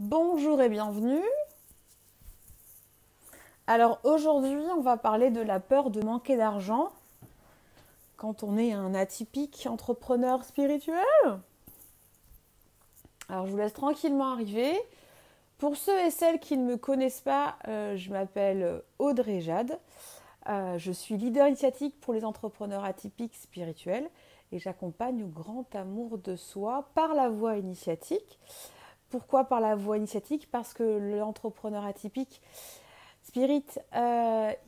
Bonjour et bienvenue. Alors aujourd'hui, on va parler de la peur de manquer d'argent quand on est un atypique entrepreneur spirituel. Alors je vous laisse tranquillement arriver. Pour ceux et celles qui ne me connaissent pas, je m'appelle Audrey Jade. Je suis leader initiatique pour les entrepreneurs atypiques spirituels et j'accompagne au grand amour de soi par la voie initiatique. Pourquoi par la voie initiatique? Parce que l'entrepreneur atypique Spirit,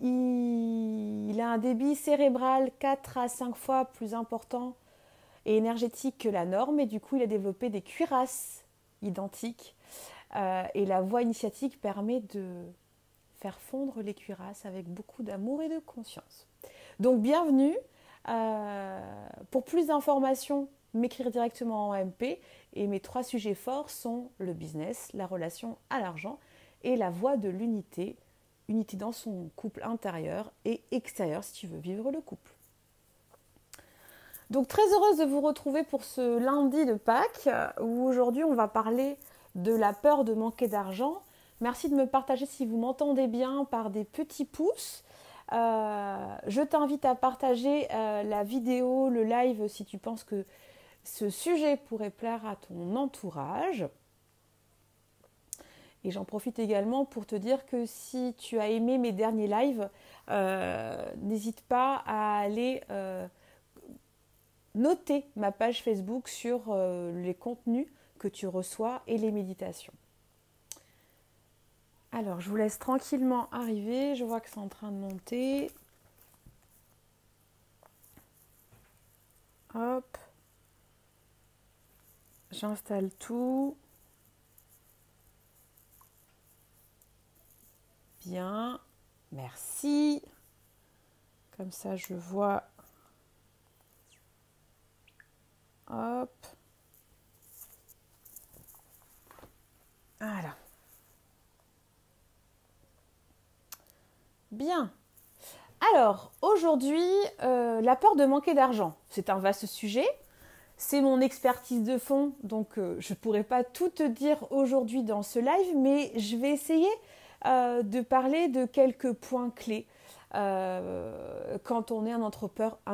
il a un débit cérébral 4 à 5 fois plus important et énergétique que la norme et du coup il a développé des cuirasses identiques et la voie initiatique permet de faire fondre les cuirasses avec beaucoup d'amour et de conscience. Donc bienvenue, pour plus d'informations, m'écrire directement en MP et mes 3 sujets forts sont le business, la relation à l'argent et la voie de l'unité. Unité dans son couple intérieur et extérieur si tu veux vivre le couple. Donc très heureuse de vous retrouver pour ce lundi de Pâques où aujourd'hui on va parler de la peur de manquer d'argent. Merci de me partager si vous m'entendez bien par des petits pouces. Je t'invite à partager la vidéo, le live si tu penses que ce sujet pourrait plaire à ton entourage. Et j'en profite également pour te dire que si tu as aimé mes derniers lives, n'hésite pas à aller noter ma page Facebook sur les contenus que tu reçois et les méditations. Alors, je vous laisse tranquillement arriver. Je vois que c'est en train de monter. Hop. J'installe tout. Bien, merci. Comme ça, je vois. Hop. Voilà. Bien. Alors, aujourd'hui, la peur de manquer d'argent. C'est un vaste sujet. C'est mon expertise de fond, donc je ne pourrais pas tout te dire aujourd'hui dans ce live, mais je vais essayer de parler de quelques points clés quand on est un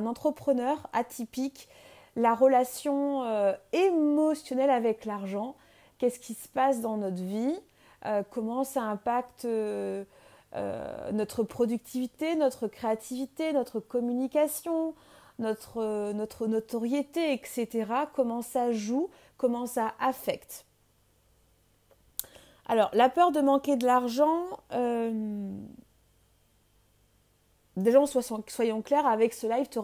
entrepreneur atypique, la relation émotionnelle avec l'argent, qu'est-ce qui se passe dans notre vie, comment ça impacte notre productivité, notre créativité, notre communication, notre notoriété, etc. Comment ça joue, comment ça affecte. Alors, la peur de manquer de l'argent, déjà soyons clairs, avec ce live, tu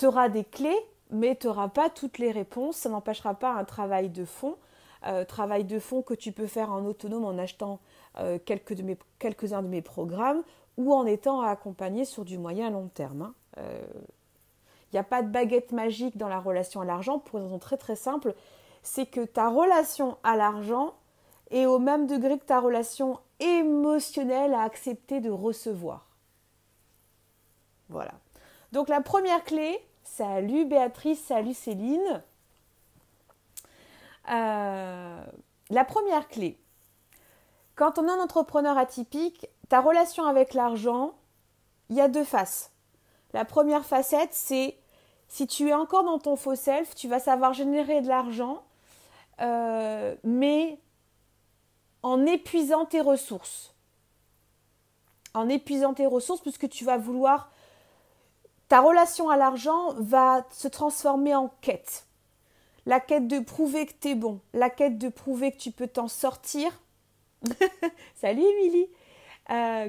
auras des clés, mais tu n'auras pas toutes les réponses. Ça n'empêchera pas un travail de fond que tu peux faire en autonome en achetant quelques-uns de mes programmes ou en étant accompagné sur du moyen long terme. Il n'y a pas de baguette magique dans la relation à l'argent pour une raison très très simple, c'est que ta relation à l'argent est au même degré que ta relation émotionnelle à accepter de recevoir. Voilà. Donc la première clé, salut Béatrice, salut Céline. La première clé, quand on est un entrepreneur atypique, ta relation avec l'argent, il y a 2 faces. La première facette, c'est si tu es encore dans ton faux self, tu vas savoir générer de l'argent, mais en épuisant tes ressources. En épuisant tes ressources, puisque tu vas vouloir... Ta relation à l'argent va se transformer en quête. La quête de prouver que tu es bon, la quête de prouver que tu peux t'en sortir. Salut Émilie,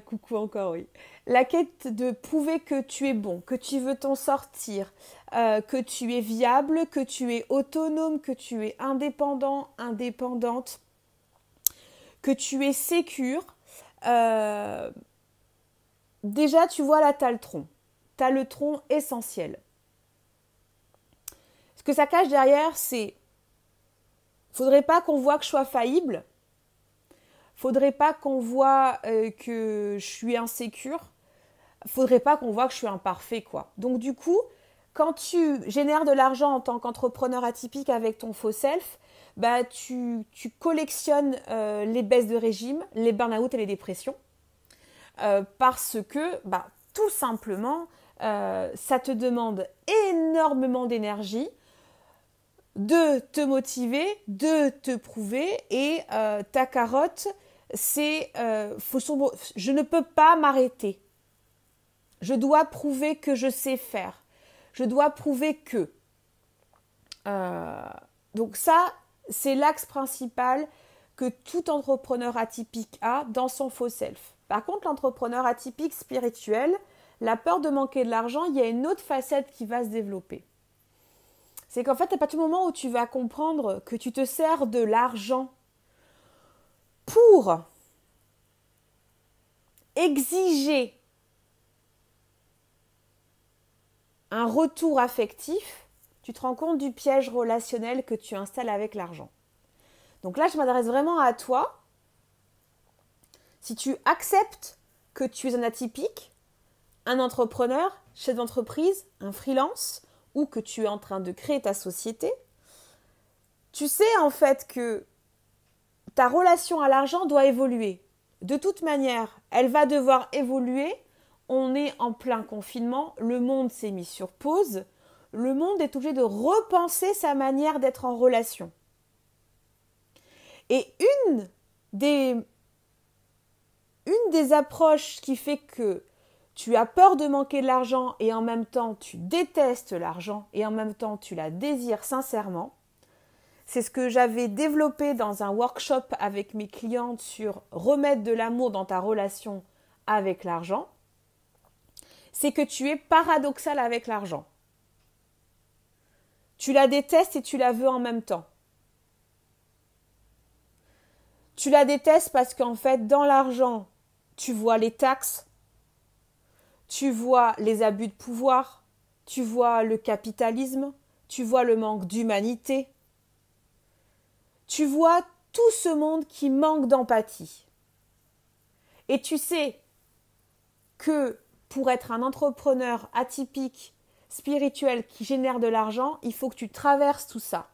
coucou encore, oui. La quête de prouver que tu es bon, que tu veux t'en sortir, que tu es viable, que tu es autonome, que tu es indépendant, indépendante, que tu es sécure. Déjà, tu vois là, tu as le tronc. Tu as le tronc essentiel. Ce que ça cache derrière, c'est faudrait pas qu'on voit que je sois faillible. Faudrait pas qu'on voit que je suis insécure. Faudrait pas qu'on voit que je suis imparfait, quoi. Donc du coup, quand tu génères de l'argent en tant qu'entrepreneur atypique avec ton faux self, bah, tu collectionnes les baisses de régime, les burn-out et les dépressions. Parce que, bah, tout simplement, ça te demande énormément d'énergie de te motiver, de te prouver, et ta carotte, c'est je ne peux pas m'arrêter. Je dois prouver que je sais faire. Je dois prouver que. Donc ça, c'est l'axe principal que tout entrepreneur atypique a dans son faux self. Par contre, l'entrepreneur atypique spirituel, la peur de manquer de l'argent, il y a une autre facette qui va se développer. C'est qu'en fait, à partir du moment où tu vas comprendre que tu te sers de l'argent pour exiger un retour affectif, tu te rends compte du piège relationnel que tu installes avec l'argent. Donc là, je m'adresse vraiment à toi. Si tu acceptes que tu es un atypique, un entrepreneur, chef d'entreprise, un freelance, ou que tu es en train de créer ta société, tu sais en fait que ta relation à l'argent doit évoluer. De toute manière, elle va devoir évoluer. On est en plein confinement, le monde s'est mis sur pause, le monde est obligé de repenser sa manière d'être en relation. Et une des approches qui fait que tu as peur de manquer de l'argent et en même temps tu détestes l'argent et en même temps tu la désires sincèrement, c'est ce que j'avais développé dans un workshop avec mes clientes sur remettre de l'amour dans ta relation avec l'argent, c'est que tu es paradoxal avec l'argent. Tu la détestes et tu la veux en même temps. Tu la détestes parce qu'en fait, dans l'argent, tu vois les taxes, tu vois les abus de pouvoir, tu vois le capitalisme, tu vois le manque d'humanité, tu vois tout ce monde qui manque d'empathie. Et tu sais que pour être un entrepreneur atypique, spirituel, qui génère de l'argent, il faut que tu traverses tout ça.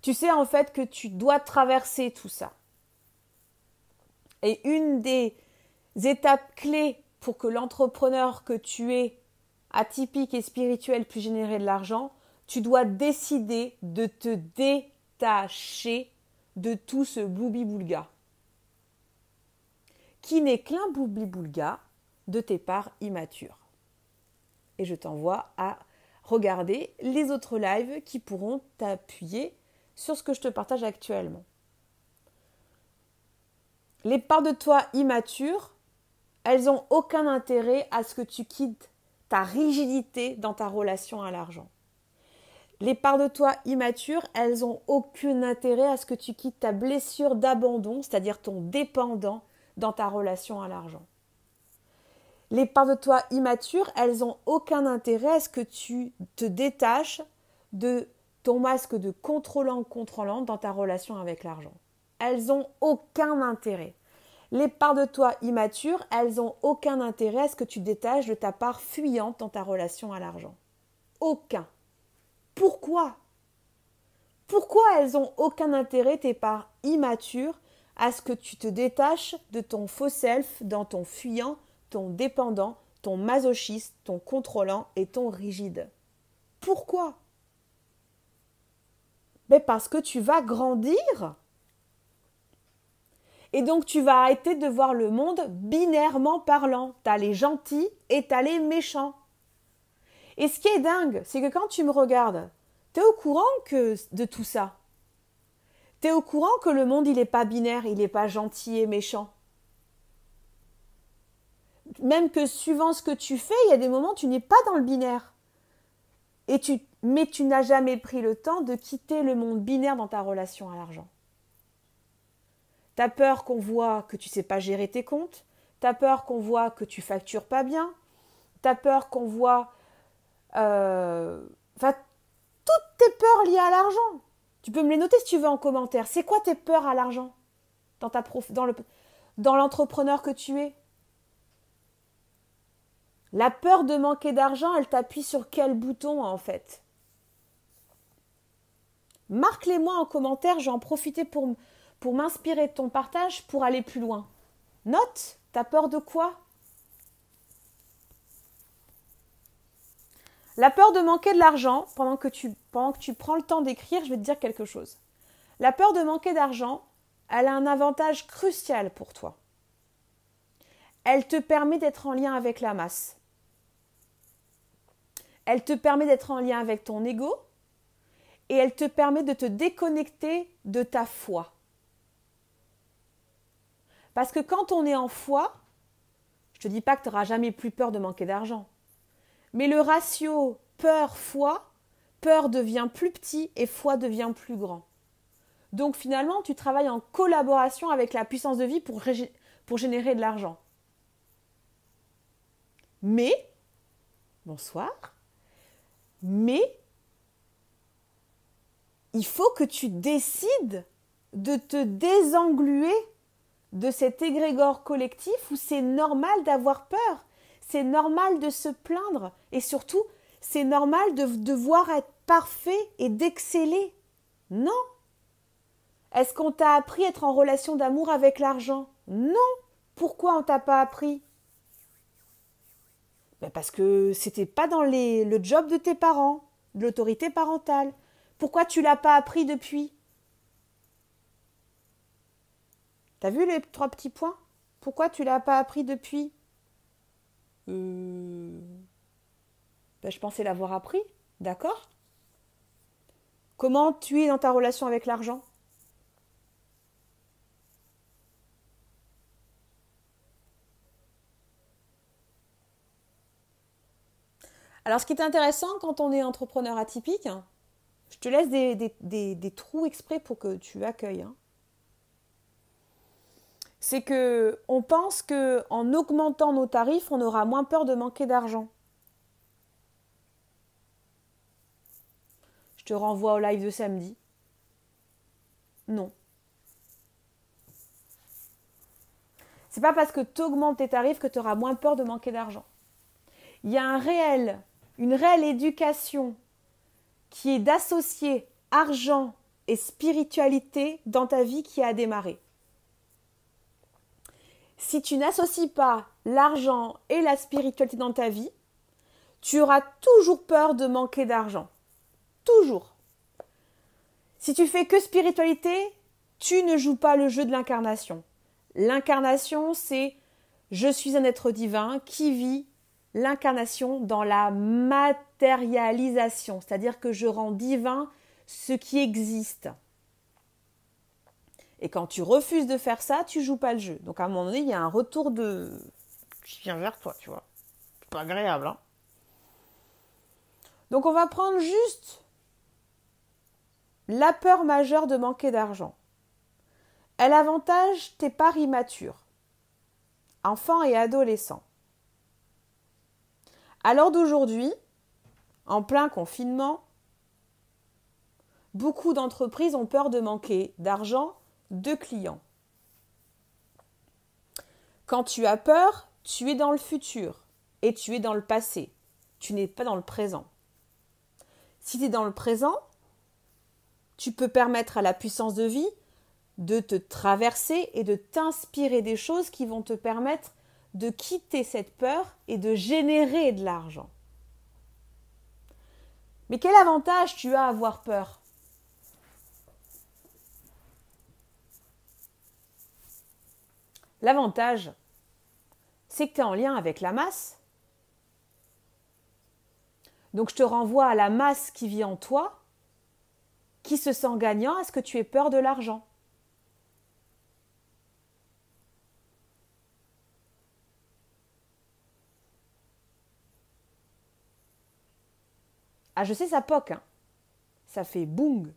Tu sais en fait que tu dois traverser tout ça. Et une des étapes clés pour que l'entrepreneur que tu es, atypique et spirituel, puisse générer de l'argent, tu dois décider de te détacher de tout ce boulbi-boulga, qui n'est qu'un boulbi-boulga de tes parts immatures. Et je t'envoie à regarder les autres lives qui pourront t'appuyer sur ce que je te partage actuellement. Les parts de toi immatures, elles n'ont aucun intérêt à ce que tu quittes ta rigidité dans ta relation à l'argent. Les parts de toi immatures, elles n'ont aucun intérêt à ce que tu quittes ta blessure d'abandon, c'est-à-dire ton dépendant dans ta relation à l'argent. Les parts de toi immatures, elles n'ont aucun intérêt à ce que tu te détaches de ton masque de contrôlant dans ta relation avec l'argent. Elles n'ont aucun intérêt. Les parts de toi immatures, elles n'ont aucun intérêt à ce que tu détaches de ta part fuyante dans ta relation à l'argent. Aucun. Pourquoi ? Pourquoi elles n'ont aucun intérêt, tes parts immatures, à ce que tu te détaches de ton faux self dans ton fuyant, ton dépendant, ton masochiste, ton contrôlant et ton rigide? Pourquoi ? Mais parce que tu vas grandir. Et donc tu vas arrêter de voir le monde binairement parlant. T'as les gentils et t'as les méchants. Et ce qui est dingue, c'est que quand tu me regardes, t'es au courant de tout ça. T'es au courant que le monde, il n'est pas binaire, il n'est pas gentil et méchant. Même que suivant ce que tu fais, il y a des moments où tu n'es pas dans le binaire. Mais tu n'as jamais pris le temps de quitter le monde binaire dans ta relation à l'argent. T'as peur qu'on voit que tu ne sais pas gérer tes comptes. T'as peur qu'on voit que tu factures pas bien. T'as peur qu'on voit... toutes tes peurs liées à l'argent. Tu peux me les noter si tu veux en commentaire. C'est quoi tes peurs à l'argent dans l'entrepreneur que tu es? La peur de manquer d'argent, elle t'appuie sur quel bouton en fait? Marque-les-moi en commentaire, je vais en profiter pour m'inspirer de ton partage pour aller plus loin. Note, t'as peur de quoi? La peur de manquer de l'argent, pendant que tu prends le temps d'écrire, je vais te dire quelque chose. La peur de manquer d'argent, elle a un avantage crucial pour toi. Elle te permet d'être en lien avec la masse. Elle te permet d'être en lien avec ton ego et elle te permet de te déconnecter de ta foi. Parce que quand on est en foi, je ne te dis pas que tu n'auras jamais plus peur de manquer d'argent, mais le ratio peur-foi, peur devient plus petit et foi devient plus grand. Donc finalement, tu travailles en collaboration avec la puissance de vie pour générer de l'argent. Mais, bonsoir, mais il faut que tu décides de te désengluer de cet égrégore collectif où c'est normal d'avoir peur, c'est normal de se plaindre et surtout, c'est normal de devoir être parfait et d'exceller. Non. Est-ce qu'on t'a appris à être en relation d'amour avec l'argent? Non. Pourquoi on t'a pas appris? Parce que c'était pas dans le job de tes parents, de l'autorité parentale. Pourquoi tu l'as pas appris depuis? T'as vu les 3 petits points? Pourquoi tu l'as pas appris depuis? Je pensais l'avoir appris, d'accord? Comment tu es dans ta relation avec l'argent? Alors, ce qui est intéressant quand on est entrepreneur atypique, je te laisse des trous exprès pour que tu accueilles. C'est que on pense que en augmentant nos tarifs, on aura moins peur de manquer d'argent. Je te renvoie au live de samedi. Non. C'est pas parce que tu augmentes tes tarifs que tu auras moins peur de manquer d'argent. Il y a une réelle éducation qui est d'associer argent et spiritualité dans ta vie qui a démarré. Si tu n'associes pas l'argent et la spiritualité dans ta vie, tu auras toujours peur de manquer d'argent. Toujours. Si tu fais que spiritualité, tu ne joues pas le jeu de l'incarnation. L'incarnation, c'est je suis un être divin qui vit l'incarnation dans la matérialisation, c'est-à-dire que je rends divin ce qui existe. Et quand tu refuses de faire ça, tu joues pas le jeu. Donc à un moment donné, il y a un retour qui vient vers toi, tu vois. C'est pas agréable, hein. Donc on va prendre juste la peur majeure de manquer d'argent. Elle avantage tes parts immatures, enfants et adolescents. À l'heure d'aujourd'hui, en plein confinement, beaucoup d'entreprises ont peur de manquer d'argent, de clients. Quand tu as peur, tu es dans le futur et tu es dans le passé. Tu n'es pas dans le présent. Si tu es dans le présent, tu peux permettre à la puissance de vie de te traverser et de t'inspirer des choses qui vont te permettre de quitter cette peur et de générer de l'argent. Mais quel avantage tu as à avoir peur? L'avantage, c'est que tu es en lien avec la masse. Donc je te renvoie à la masse qui vit en toi, qui se sent gagnant à ce que tu aies peur de l'argent. Ah, je sais, ça poque, hein. Ça fait boum.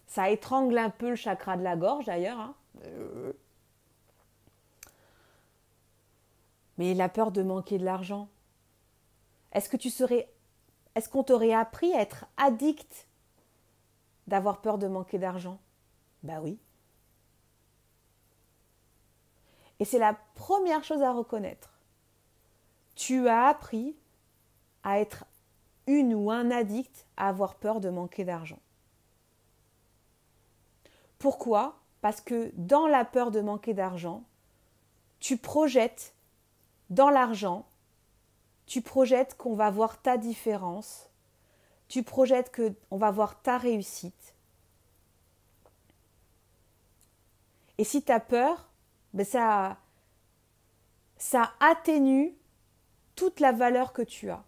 Ça étrangle un peu le chakra de la gorge d'ailleurs, hein. Mais la peur de manquer de l'argent. Est-ce qu'on t'aurait appris à être addict d'avoir peur de manquer d'argent? Bah oui. Et c'est la première chose à reconnaître. Tu as appris à être une ou un addict à avoir peur de manquer d'argent. Pourquoi? Parce que dans la peur de manquer d'argent, tu projettes dans l'argent, tu projettes qu'on va voir ta différence, tu projettes qu'on va voir ta réussite. Et si tu as peur, ben ça atténue toute la valeur que tu as.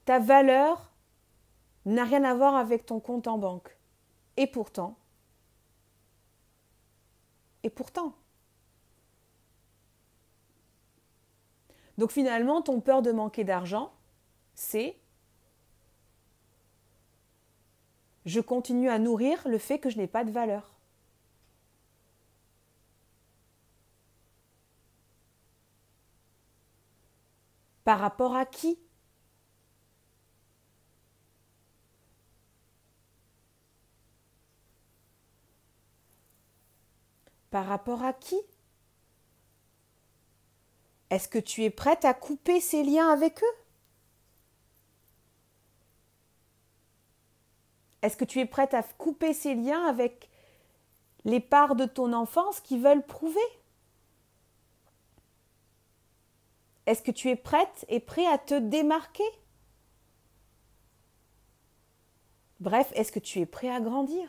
Ta valeur n'a rien à voir avec ton compte en banque. Et pourtant. Donc finalement, ton peur de manquer d'argent, c'est je continue à nourrir le fait que je n'ai pas de valeur. Par rapport à qui? Par rapport à qui? Est-ce que tu es prête à couper ces liens avec eux? Est-ce que tu es prête à couper ces liens avec les parts de ton enfance qui veulent prouver? Est-ce que tu es prête et prêt à te démarquer? Bref, est-ce que tu es prêt à grandir?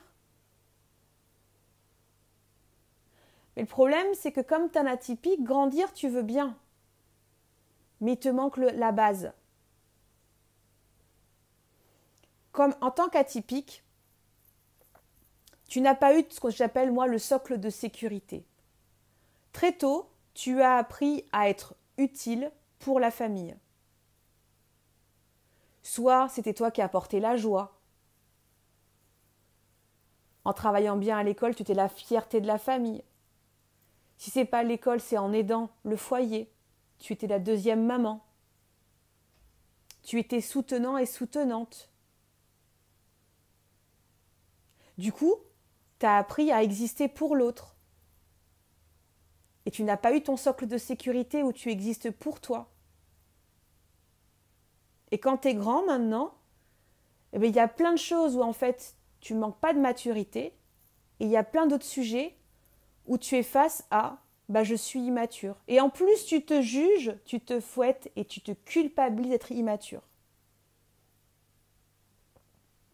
Mais le problème, c'est que comme tu es un atypique, grandir, tu veux bien. Mais il te manque la base. Comme en tant qu'atypique, tu n'as pas eu ce que j'appelle moi le socle de sécurité. Très tôt, tu as appris à être utile pour la famille. Soit c'était toi qui apportais la joie. En travaillant bien à l'école, tu étais la fierté de la famille. Si c'est pas l'école, c'est en aidant le foyer. Tu étais la deuxième maman. Tu étais soutenant et soutenante. Du coup, tu as appris à exister pour l'autre. Et tu n'as pas eu ton socle de sécurité où tu existes pour toi. Et quand tu es grand maintenant, eh bien, il y a plein de choses où en fait tu ne manques pas de maturité. Et il y a plein d'autres sujets où tu es face à je suis immature. Et en plus, tu te juges, tu te fouettes et tu te culpabilises d'être immature.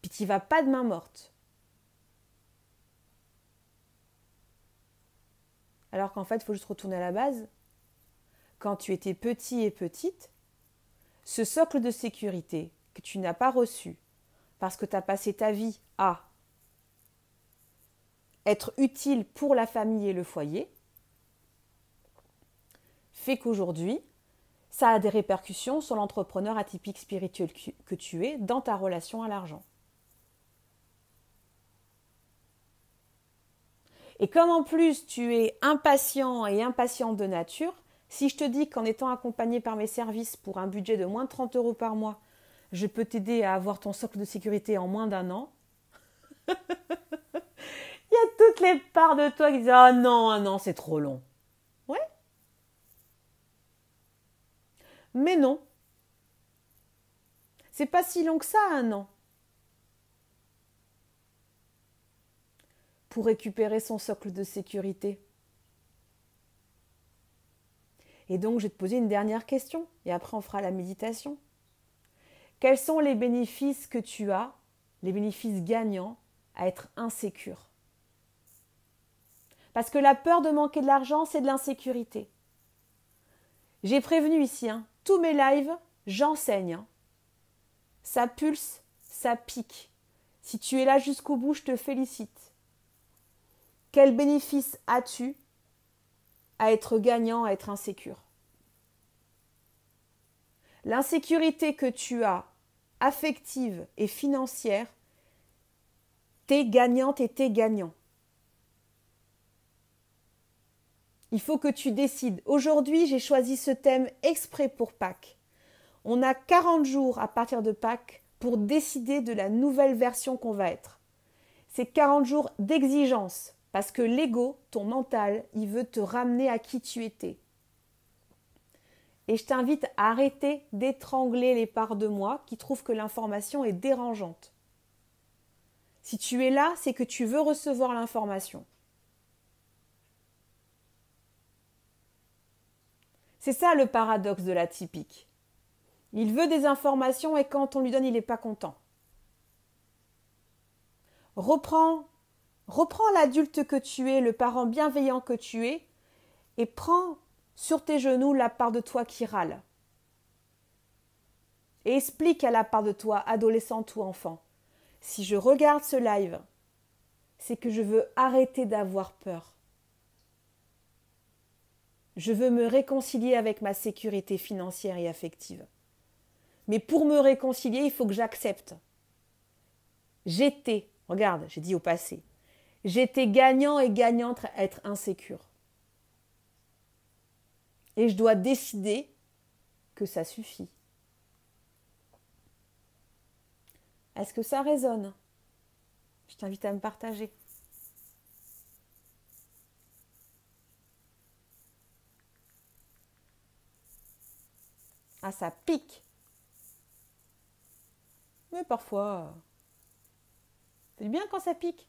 Puis tu n'y vas pas de main morte. Alors qu'en fait, il faut juste retourner à la base. Quand tu étais petit et petite, ce socle de sécurité que tu n'as pas reçu parce que tu as passé ta vie à être utile pour la famille et le foyer, fait qu'aujourd'hui, ça a des répercussions sur l'entrepreneur atypique spirituel que tu es dans ta relation à l'argent. Et comme en plus tu es impatient et impatiente de nature, si je te dis qu'en étant accompagné par mes services pour un budget de moins de 30 € par mois, je peux t'aider à avoir ton socle de sécurité en moins d'1 an, il y a toutes les parts de toi qui disent « Ah non, 1 an, c'est trop long. » Ouais. Mais non. C'est pas si long que ça, 1 an. Pour récupérer son socle de sécurité. Et donc, je vais te poser une dernière question, et après on fera la méditation. Quels sont les bénéfices que tu as, les bénéfices gagnants, à être insécure? Parce que la peur de manquer de l'argent, c'est de l'insécurité. J'ai prévenu ici, tous mes lives, j'enseigne. Ça pulse, ça pique. Si tu es là jusqu'au bout, je te félicite. Quel bénéfice as-tu à être gagnant, à être insécure? L'insécurité que tu as, affective et financière, t'es gagnante et t'es gagnant. Il faut que tu décides. Aujourd'hui, j'ai choisi ce thème exprès pour Pâques. On a 40 jours à partir de Pâques pour décider de la nouvelle version qu'on va être. C'est 40 jours d'exigence, parce que l'ego, ton mental, il veut te ramener à qui tu étais. Et je t'invite à arrêter d'étrangler les parts de moi qui trouvent que l'information est dérangeante. Si tu es là, c'est que tu veux recevoir l'information. C'est ça le paradoxe de l'atypique. Il veut des informations et quand on lui donne, il n'est pas content. Reprends l'adulte que tu es, le parent bienveillant que tu es, et prends sur tes genoux la part de toi qui râle. Et explique à la part de toi, adolescente ou enfant, si je regarde ce live, c'est que je veux arrêter d'avoir peur. Je veux me réconcilier avec ma sécurité financière et affective. Mais pour me réconcilier, il faut que j'accepte. J'étais, regarde, j'ai dit au passé, j'étais gagnant et gagnante à être insécure. Et je dois décider que ça suffit. Est-ce que ça résonne? Je t'invite à me partager. Ah, ça pique. Mais parfois, c'est bien quand ça pique.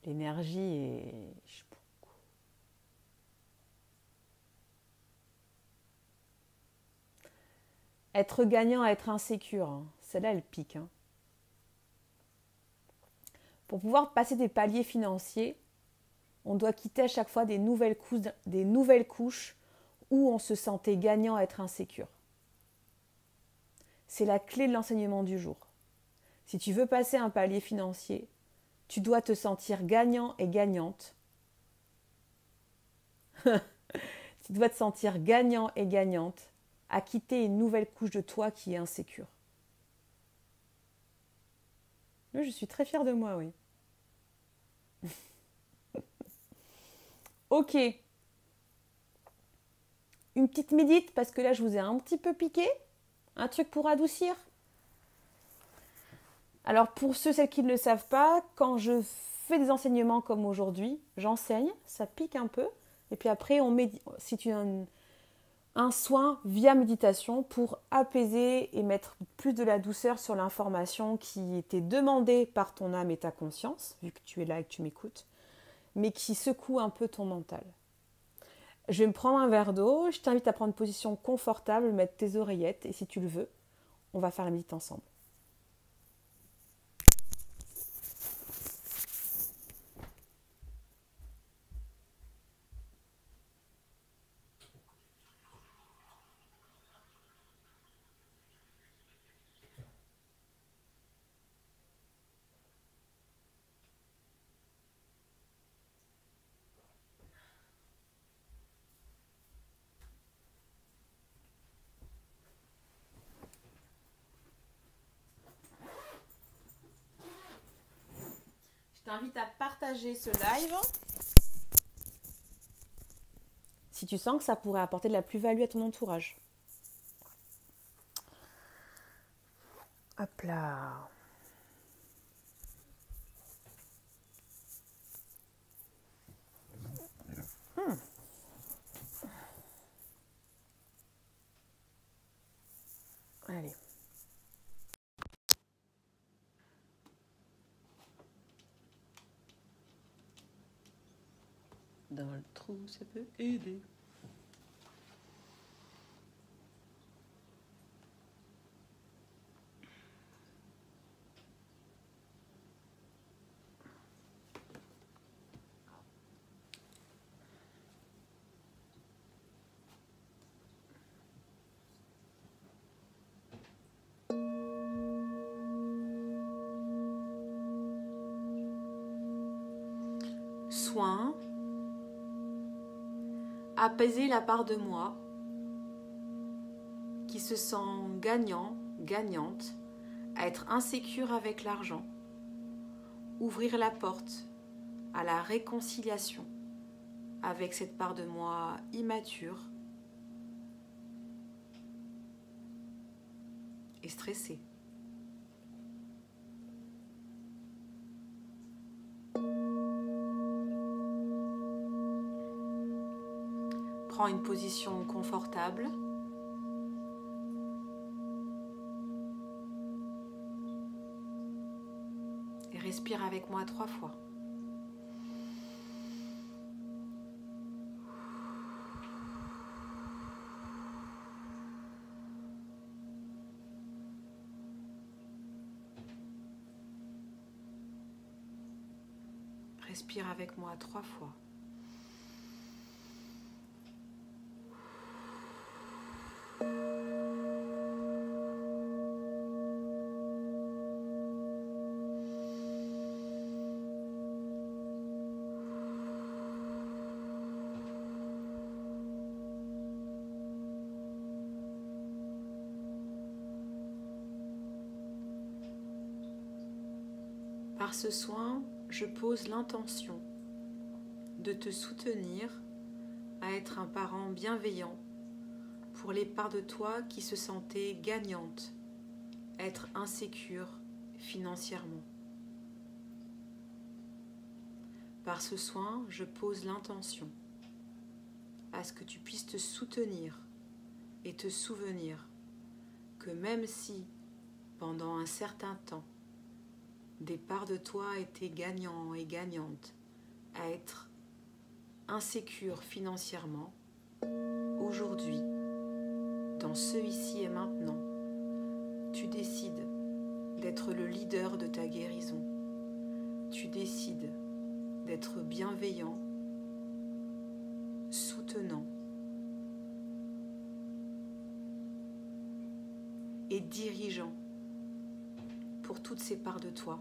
L'énergie est... Être gagnant, être insécure, hein. Celle-là, elle pique. Hein. Pour pouvoir passer des paliers financiers, on doit quitter à chaque fois des nouvelles couches où on se sentait gagnant, être insécure. C'est la clé de l'enseignement du jour. Si tu veux passer un palier financier, tu dois te sentir gagnant et gagnante. Tu dois te sentir gagnant et gagnante à quitter une nouvelle couche de toi qui est insécure. Je suis très fière de moi, oui. Ok. Une petite médite parce que là, je vous ai un petit peu piqué. Un truc pour adoucir. Alors, pour celles qui ne le savent pas, quand je fais des enseignements comme aujourd'hui, j'enseigne, ça pique un peu. Et puis après, on situe un soin via méditation pour apaiser et mettre plus de la douceur sur l'information qui était demandée par ton âme et ta conscience, vu que tu es là et que tu m'écoutes, mais qui secoue un peu ton mental. Je vais me prendre un verre d'eau, je t'invite à prendre une position confortable, mettre tes oreillettes et si tu le veux, on va faire la médite ensemble. Je t'invite à partager ce live si tu sens que ça pourrait apporter de la plus-value à ton entourage. Hop là. Allez. Dans le trou, ça peut aider. Soin, apaiser la part de moi qui se sent gagnant, gagnante, à être insécure avec l'argent. Ouvrir la porte à la réconciliation avec cette part de moi immature et stressée. Prends une position confortable. Et respire avec moi 3 fois. Respire avec moi 3 fois. Par ce soin, je pose l'intention de te soutenir à être un parent bienveillant pour les parts de toi qui se sentaient gagnantes, être insécures financièrement. Par ce soin, je pose l'intention à ce que tu puisses te soutenir et te souvenir que même si, pendant un certain temps, des parts de toi étaient gagnants et gagnantes à être insécures financièrement, aujourd'hui, dans ce ici et maintenant, tu décides d'être le leader de ta guérison. Tu décides d'être bienveillant, soutenant et dirigeant pour toutes ces parts de toi.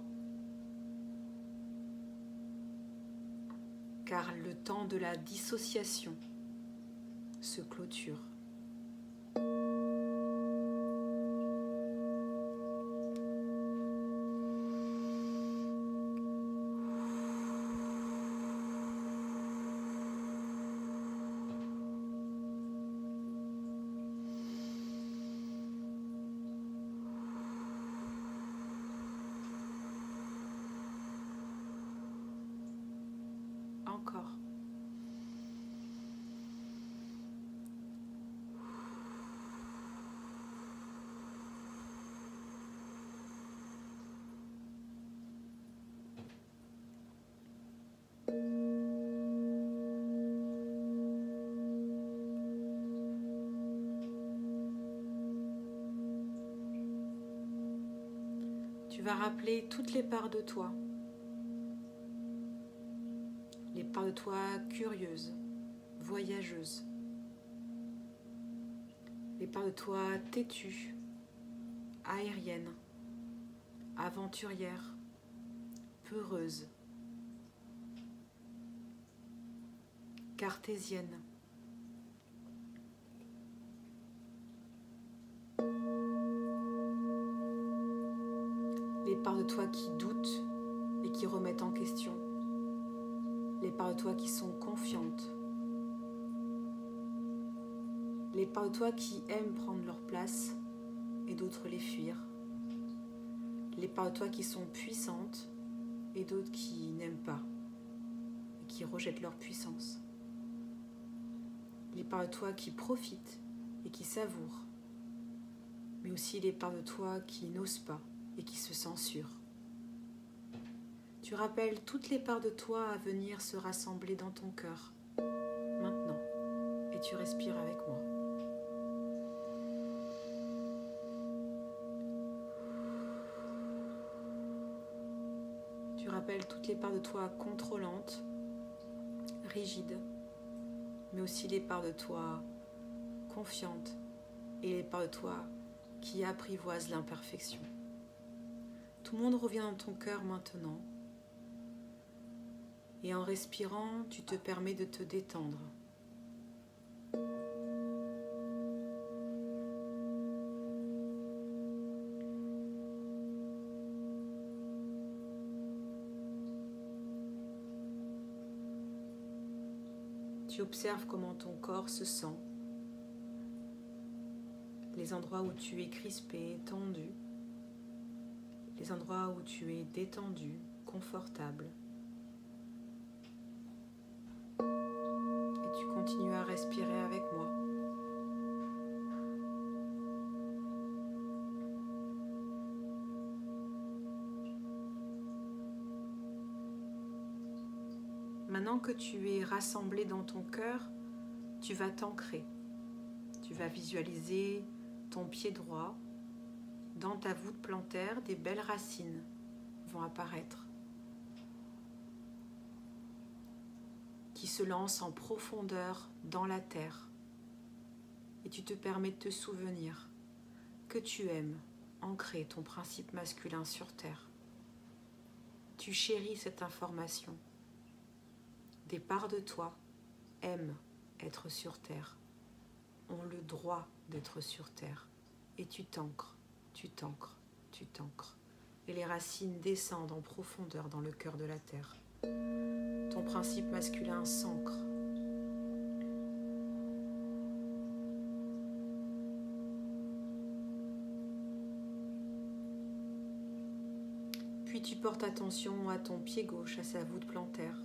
Car le temps de la dissociation se clôture. Encore. Tu vas rappeler toutes les parts de toi. Les parts de toi curieuses, voyageuses. Les parts de toi têtues, aériennes, aventurières, peureuses, cartésiennes. Les parts de toi qui doutent et qui remettent en question. Les parts de toi qui sont confiantes. Les parts de toi qui aiment prendre leur place et d'autres les fuir. Les parts de toi qui sont puissantes et d'autres qui n'aiment pas et qui rejettent leur puissance. Les parts de toi qui profitent et qui savourent, mais aussi les parts de toi qui n'osent pas et qui se censurent. Tu rappelles toutes les parts de toi à venir se rassembler dans ton cœur, maintenant, et tu respires avec moi. Tu rappelles toutes les parts de toi contrôlantes, rigides, mais aussi les parts de toi confiantes et les parts de toi qui apprivoisent l'imperfection. Tout le monde revient dans ton cœur maintenant. Et en respirant, tu te permets de te détendre. Tu observes comment ton corps se sent, les endroits où tu es crispé, tendu, les endroits où tu es détendu, confortable. Et tu continues à respirer avec moi. Maintenant que tu es rassemblé dans ton cœur, tu vas t'ancrer. Tu vas visualiser ton pied droit. Dans ta voûte plantaire, des belles racines vont apparaître qui se lancent en profondeur dans la terre. Et tu te permets de te souvenir que tu aimes ancrer ton principe masculin sur terre. Tu chéris cette information. Des parts de toi aiment être sur terre, ont le droit d'être sur terre. Et tu t'ancres, tu t'ancres, tu t'ancres. Et les racines descendent en profondeur dans le cœur de la terre. Ton principe masculin s'ancre. Puis tu portes attention à ton pied gauche, à sa voûte plantaire.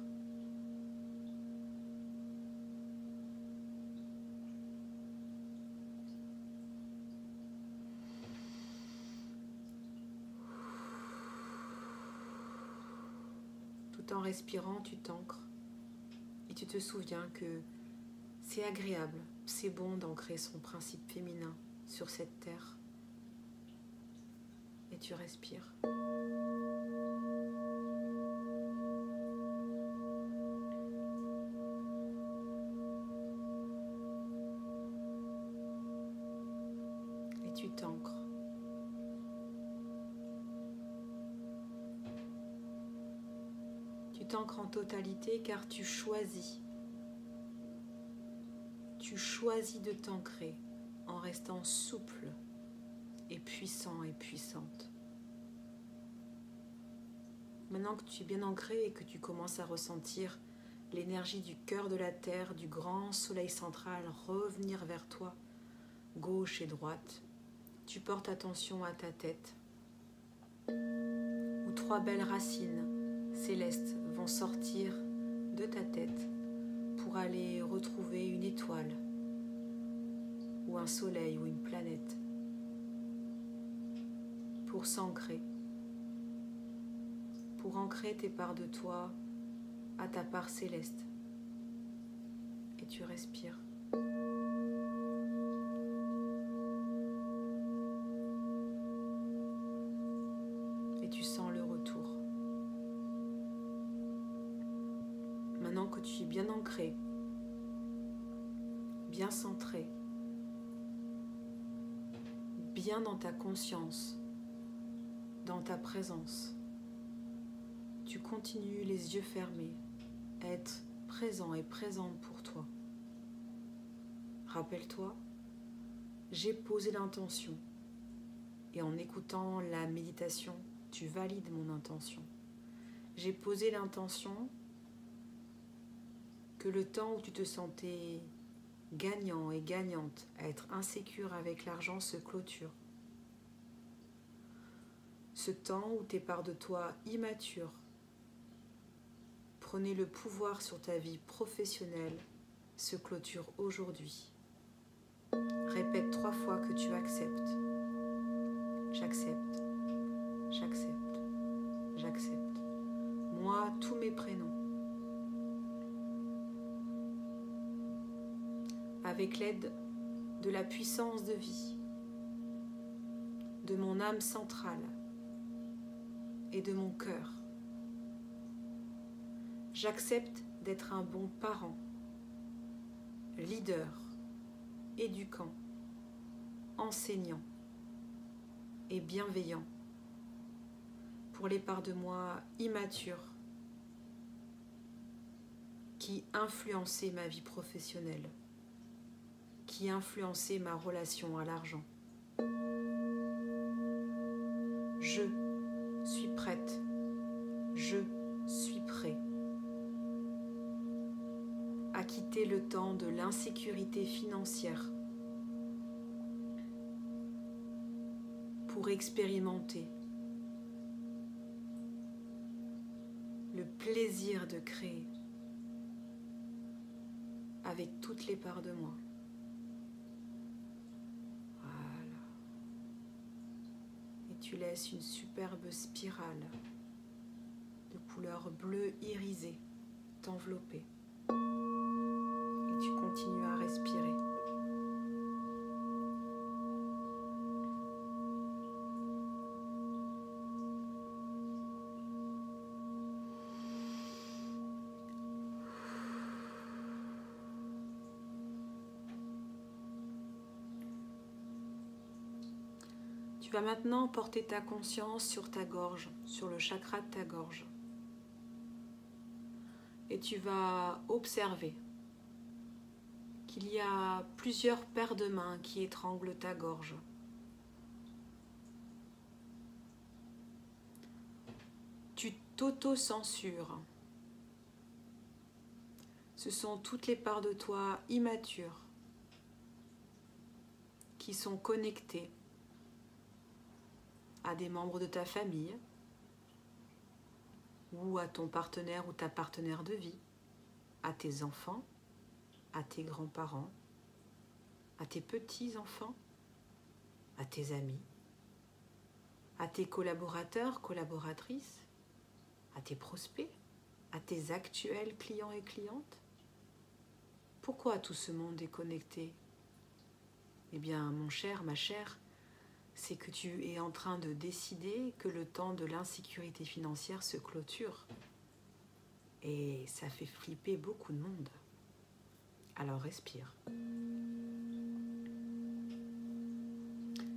Tout en respirant, tu t'ancres et tu te souviens que c'est agréable, c'est bon d'ancrer son principe féminin sur cette terre. Et tu respires. Et tu t'ancres. Tu t'ancres en totalité car tu choisis. Tu choisis de t'ancrer en restant souple et puissant et puissante. Maintenant que tu es bien ancré et que tu commences à ressentir l'énergie du cœur de la terre, du grand soleil central revenir vers toi, gauche et droite, tu portes attention à ta tête, où 3 belles racines célestes vont sortir de ta tête pour aller retrouver une étoile ou un soleil ou une planète, pour s'ancrer, pour ancrer tes parts de toi à ta part céleste. Et tu respires. Et tu sens le retour. Maintenant que tu es bien ancré, bien centré, bien dans ta conscience, dans ta présence, tu continues les yeux fermés à être présent et présente pour toi. Rappelle-toi, j'ai posé l'intention et en écoutant la méditation, tu valides mon intention. J'ai posé l'intention que le temps où tu te sentais gagnant et gagnante à être insécure avec l'argent se clôture. Ce temps où tes parts de toi immatures prenaient le pouvoir sur ta vie professionnelle se clôture aujourd'hui. Répète 3 fois que tu acceptes. J'accepte, j'accepte, j'accepte. Moi, tous mes prénoms. Avec l'aide de la puissance de vie, de mon âme centrale et de mon cœur. J'accepte d'être un bon parent, leader, éducant, enseignant et bienveillant pour les parts de moi immatures qui influençaient ma vie professionnelle, qui influençaient ma relation à l'argent. Je suis prête, je suis prêt à quitter le temps de l'insécurité financière pour expérimenter le plaisir de créer avec toutes les parts de moi. Voilà. Et tu laisses une superbe spirale de couleur bleue irisée t'envelopper. Et tu continues à respirer. Tu vas maintenant porter ta conscience sur ta gorge, sur le chakra de ta gorge. Et tu vas observer qu'il y a plusieurs paires de mains qui étranglent ta gorge. Tu t'auto-censures. Ce sont toutes les parts de toi immatures qui sont connectées à des membres de ta famille ou à ton partenaire ou ta partenaire de vie, à tes enfants, à tes grands-parents, à tes petits-enfants, à tes amis, à tes collaborateurs, collaboratrices, à tes prospects, à tes actuels clients et clientes. Pourquoi tout ce monde est connecté? Eh bien, mon cher, ma chère, c'est que tu es en train de décider que le temps de l'insécurité financière se clôture. Et ça fait flipper beaucoup de monde. Alors respire.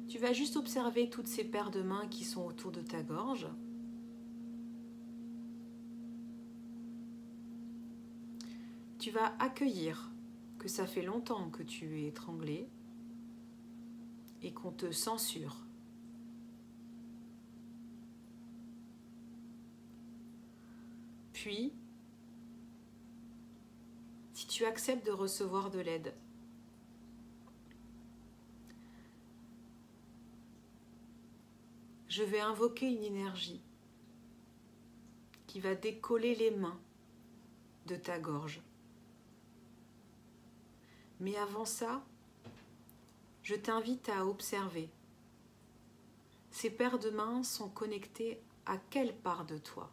Tu vas juste observer toutes ces paires de mains qui sont autour de ta gorge. Tu vas accueillir que ça fait longtemps que tu es étranglé et qu'on te censure. Puis, si tu acceptes de recevoir de l'aide, je vais invoquer une énergie qui va décoller les mains de ta gorge. Mais avant ça, je t'invite à observer. Ces paires de mains sont connectées à quelle part de toi?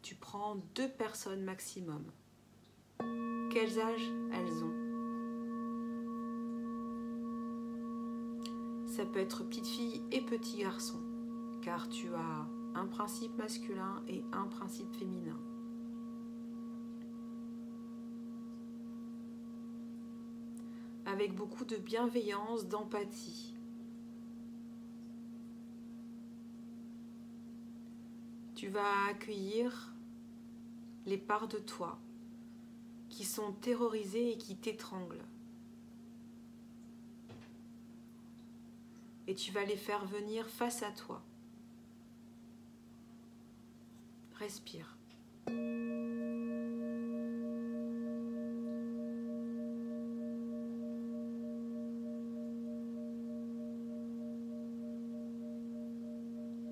Tu prends 2 personnes maximum. Quels âges elles ont? Ça peut être petite fille et petit garçon, car tu as un principe masculin et un principe féminin. Avec beaucoup de bienveillance, d'empathie. Tu vas accueillir les parts de toi qui sont terrorisées et qui t'étranglent. Et tu vas les faire venir face à toi. Respire.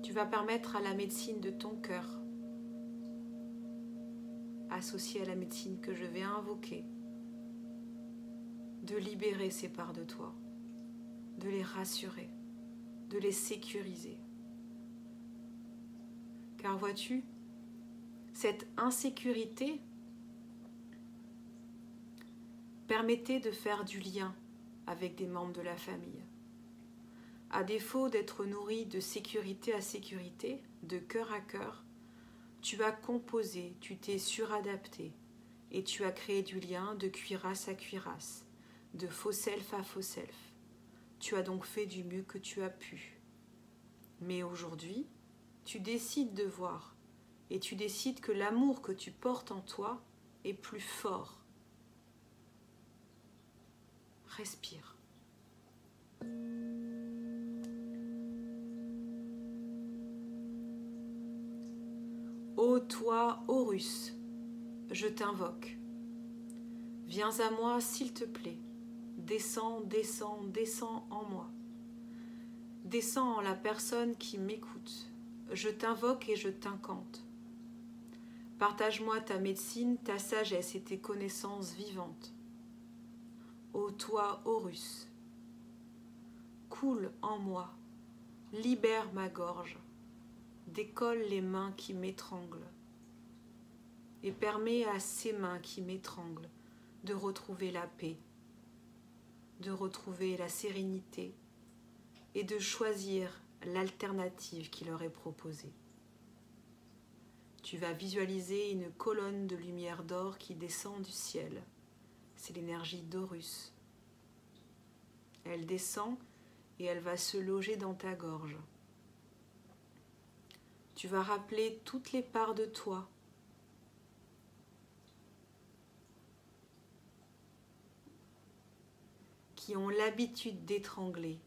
Tu vas permettre à la médecine de ton cœur, associée à la médecine que je vais invoquer, de libérer ces parts de toi, de les rassurer, de les sécuriser. Car vois-tu, cette insécurité permettait de faire du lien avec des membres de la famille. À défaut d'être nourri de sécurité à sécurité, de cœur à cœur, tu as composé, tu t'es suradapté et tu as créé du lien de cuirasse à cuirasse, de faux self à faux self. Tu as donc fait du mieux que tu as pu. Mais aujourd'hui, tu décides de voir et tu décides que l'amour que tu portes en toi est plus fort. Respire. Ô toi, Horus, je t'invoque. Viens à moi, s'il te plaît. Descends, descends, descends en moi. Descends en la personne qui m'écoute. Je t'invoque et je t'incante. Partage-moi ta médecine, ta sagesse et tes connaissances vivantes. Ô toi, Horus, coule en moi, libère ma gorge, décolle les mains qui m'étranglent et permets à ces mains qui m'étranglent de retrouver la paix, de retrouver la sérénité et de choisir l'alternative qui leur est proposée. Tu vas visualiser une colonne de lumière d'or qui descend du ciel. C'est l'énergie d'Horus. Elle descend et elle va se loger dans ta gorge. Tu vas rappeler toutes les parts de toi qui ont l'habitude d'étrangler.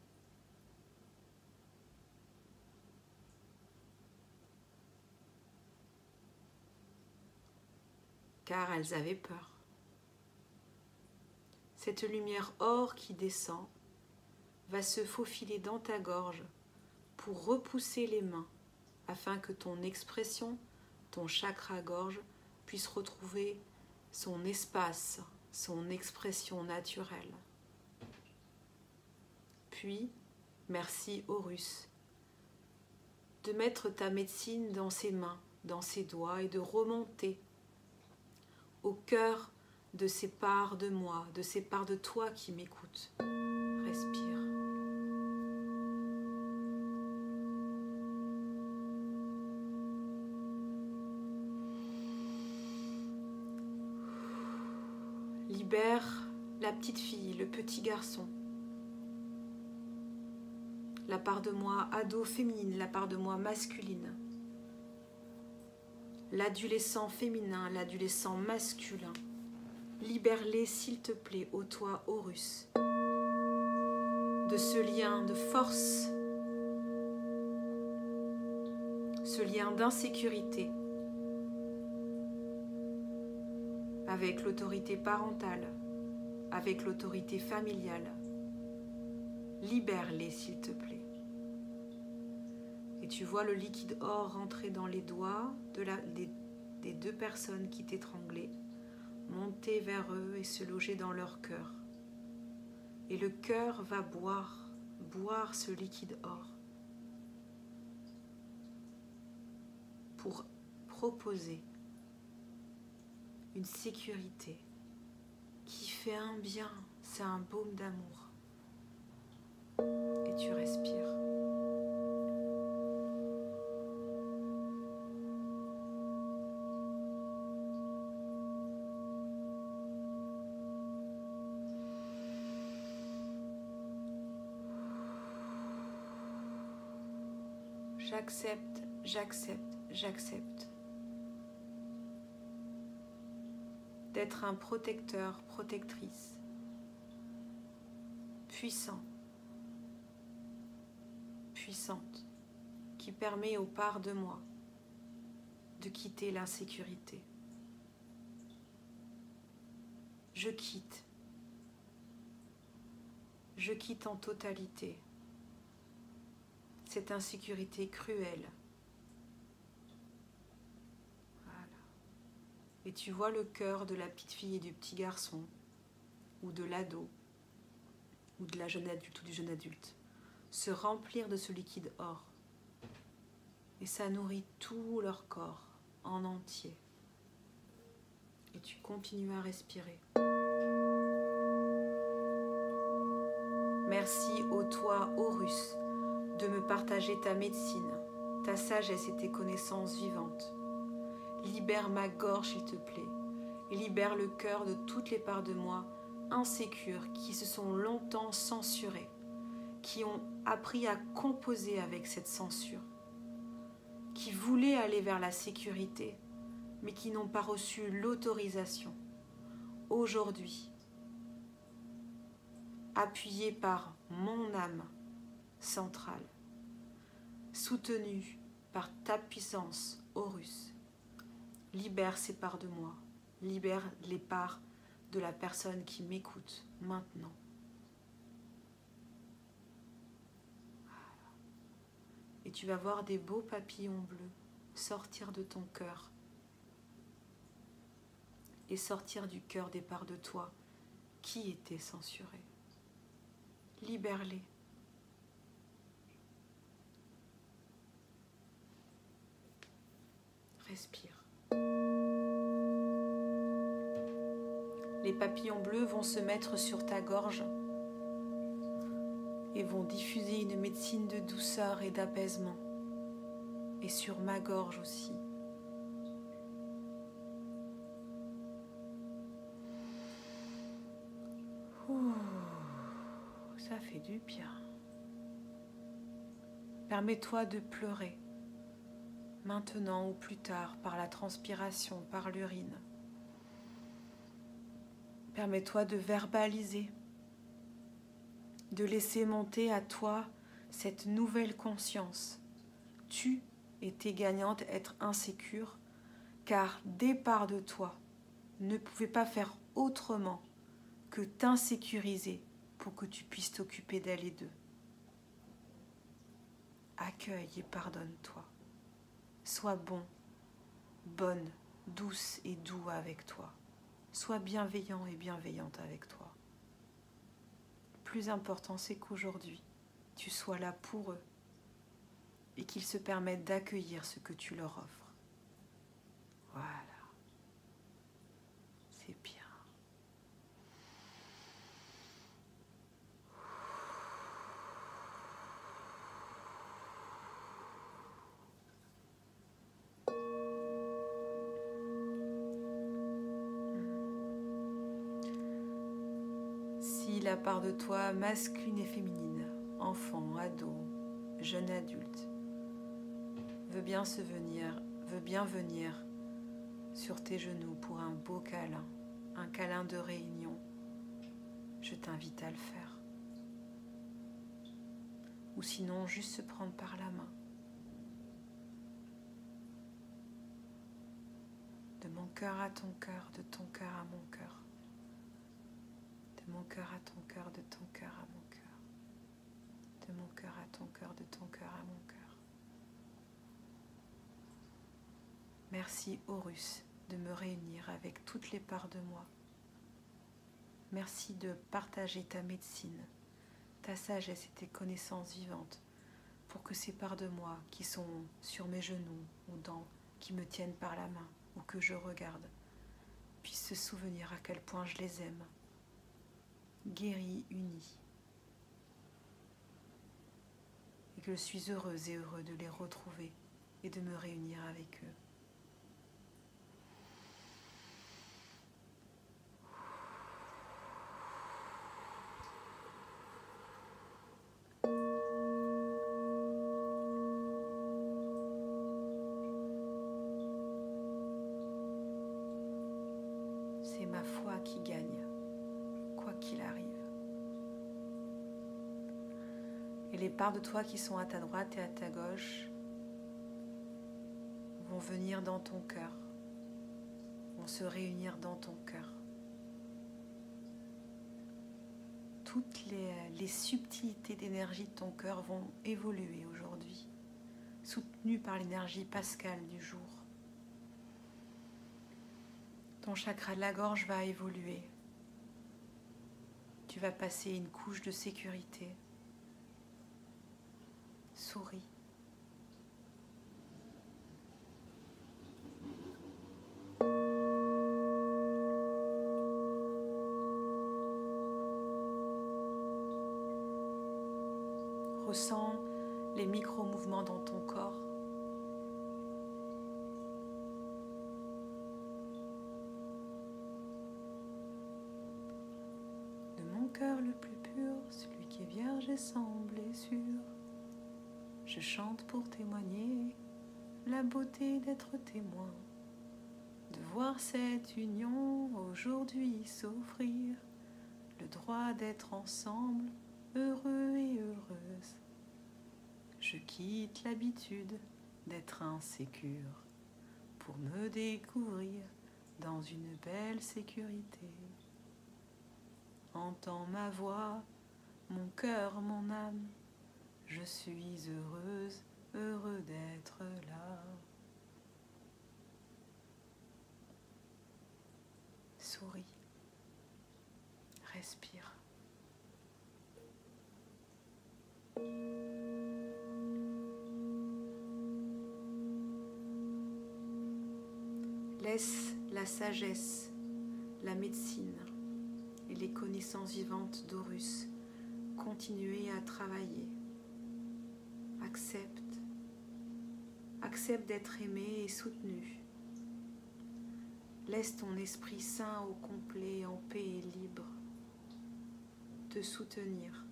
Car elles avaient peur. Cette lumière or qui descend va se faufiler dans ta gorge pour repousser les mains afin que ton expression, ton chakra-gorge puisse retrouver son espace, son expression naturelle. Puis, merci Horus, de mettre ta médecine dans ses mains, dans ses doigts et de remonter au cœur de ces parts de moi, de ces parts de toi qui m'écoutent. Respire. Libère la petite fille, le petit garçon. La part de moi ado féminine, la part de moi masculine. L'adolescent féminin, l'adolescent masculin. Libère-les, s'il te plaît, ô toi, Horus, de ce lien de force, ce lien d'insécurité avec l'autorité parentale, avec l'autorité familiale. Libère-les, s'il te plaît. Et tu vois le liquide or rentrer dans les doigts des deux personnes qui t'étranglaient, monter vers eux et se loger dans leur cœur. Et le cœur va boire ce liquide or pour proposer une sécurité qui fait un bien, c'est un baume d'amour. Et tu respires. J'accepte, j'accepte, j'accepte d'être un protecteur, protectrice, puissant, puissante, qui permet aux parts de moi de quitter l'insécurité. Je quitte en totalité cette insécurité cruelle. Voilà. Et tu vois le cœur de la petite fille et du petit garçon, ou de l'ado, ou de la jeune adulte ou du jeune adulte, se remplir de ce liquide or. Et ça nourrit tout leur corps en entier. Et tu continues à respirer. Merci ô toi, Horus, de me partager ta médecine, ta sagesse et tes connaissances vivantes. Libère ma gorge, s'il te plaît, et libère le cœur de toutes les parts de moi insécures qui se sont longtemps censurées, qui ont appris à composer avec cette censure, qui voulaient aller vers la sécurité, mais qui n'ont pas reçu l'autorisation. Aujourd'hui, appuyé par mon âme centrale, soutenu par ta puissance, Horus, libère ces parts de moi, libère les parts de la personne qui m'écoute maintenant. Voilà. Et tu vas voir des beaux papillons bleus sortir de ton cœur et sortir du cœur des parts de toi qui étaient censurées. Libère-les. Respire. Les papillons bleus vont se mettre sur ta gorge et vont diffuser une médecine de douceur et d'apaisement. Et sur ma gorge aussi. Ouh, ça fait du bien. Permets-toi de pleurer, maintenant ou plus tard, par la transpiration, par l'urine. Permets-toi de verbaliser, de laisser monter à toi cette nouvelle conscience. Tu étais gagnante d'être insécure, car des parts de toi ne pouvaient pas faire autrement que t'insécuriser pour que tu puisses t'occuper d'elle et d'eux. Accueille et pardonne-toi. Sois bon, bonne, douce et doux avec toi. Sois bienveillant et bienveillante avec toi. Le plus important, c'est qu'aujourd'hui, tu sois là pour eux et qu'ils se permettent d'accueillir ce que tu leur offres. Voilà. C'est bien. Si la part de toi, masculine et féminine, enfant, ado, jeune adulte, veut bien venir sur tes genoux pour un beau câlin, un câlin de réunion, je t'invite à le faire. Ou sinon, juste se prendre par la main. De mon cœur à ton cœur, de ton cœur à mon cœur. De mon cœur à ton cœur, de ton cœur à mon cœur. De mon cœur à ton cœur, de ton cœur à mon cœur. Merci Horus de me réunir avec toutes les parts de moi. Merci de partager ta médecine, ta sagesse et tes connaissances vivantes pour que ces parts de moi qui sont sur mes genoux ou qui me tiennent par la main ou que je regarde puissent se souvenir à quel point je les aime, guéris, unis, et que je suis heureuse et heureux de les retrouver et de me réunir avec eux. C'est ma foi qui gagne, quoi qu'il arrive. Et les parts de toi qui sont à ta droite et à ta gauche vont venir dans ton cœur, vont se réunir dans ton cœur. Toutes les subtilités d'énergie de ton cœur vont évoluer aujourd'hui, soutenues par l'énergie pascale du jour. Ton chakra de la gorge va évoluer. Tu vas passer une couche de sécurité. Souris. Ressens les micro-mouvements dans ton corps. De mon cœur le plus pur, celui qui est vierge et sans blessure, je chante pour témoigner la beauté d'être témoin, de voir cette union aujourd'hui s'offrir, le droit d'être ensemble, heureux et heureuse. Je quitte l'habitude d'être insécure pour me découvrir dans une belle sécurité. entends ma voix, mon cœur, mon âme. Je suis heureuse, heureux d'être là. Souris, respire. Laisse la sagesse, la médecine et les connaissances vivantes d'Horus continuer à travailler. Accepte d'être aimé et soutenu. Laisse ton esprit sain au complet, en paix et libre, te soutenir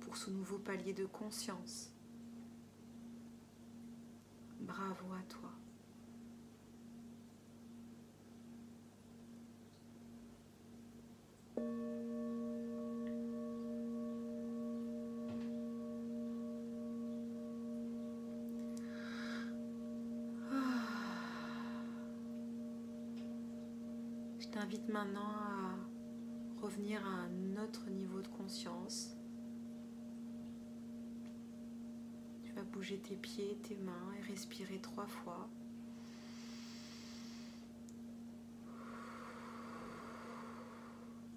pour ce nouveau palier de conscience. Bravo à toi. Je t'invite maintenant à revenir à un autre niveau de conscience. Tu vas bouger tes pieds, tes mains et respirer 3 fois.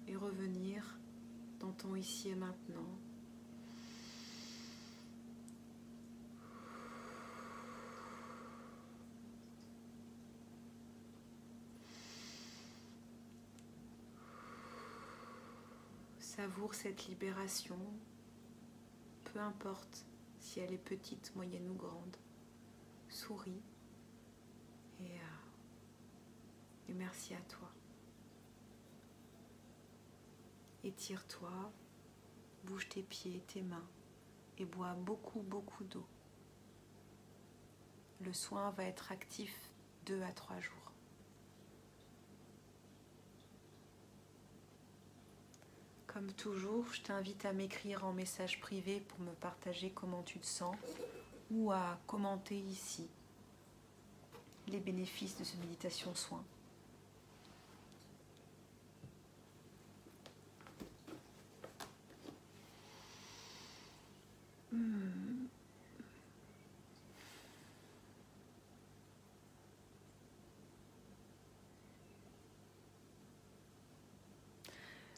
Et revenir dans ton ici et maintenant. Savoure cette libération, peu importe si elle est petite, moyenne ou grande. Souris et merci à toi. Étire-toi, bouge tes pieds, tes mains et bois beaucoup d'eau. Le soin va être actif 2 à 3 jours. Comme toujours, je t'invite à m'écrire en message privé pour me partager comment tu te sens ou à commenter ici les bénéfices de cette méditation soin.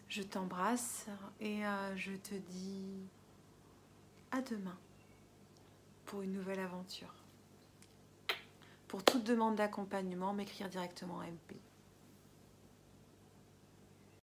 Je t'embrasse et je te dis à demain pour une nouvelle aventure. Pour toute demande d'accompagnement, m'écrire directement à MP.